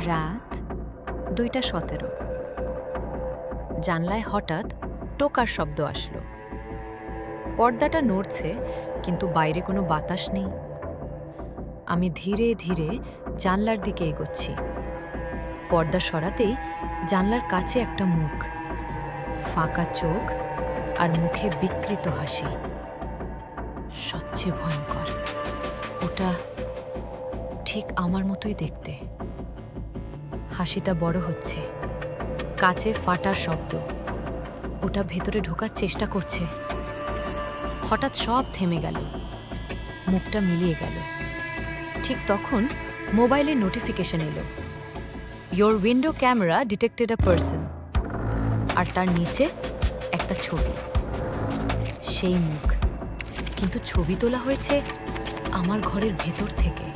রাত 2:17। জানলায় হঠাৎ টোকার শব্দ আসলো। পর্দাটা নড়ছে, কিন্তু বাইরে কোনো বাতাস নেই। আমি ধীরে ধীরে জানলার দিকে এগোচ্ছি। পর্দা সরাতেই জানলার কাছে একটা মুখ, ফাঁকা চোখ আর মুখে বিকৃত হাসি। সবচেয়ে ভয়ঙ্কর, ওটা ঠিক আমার মতোই দেখতে। হাসিটা বড় হচ্ছে, কাছে ফাটার শব্দ। ওটা ভেতরে ঢোকার চেষ্টা করছে। হঠাৎ সব থেমে গেল, মুখটা মিলিয়ে গেল। ঠিক তখন মোবাইলের নোটিফিকেশন এলো, your window camera detected a person. আর তার নিচে একটা ছবি, সেই মুখ, কিন্তু ছবি তোলা হয়েছে আমার ঘরের ভেতর থেকে।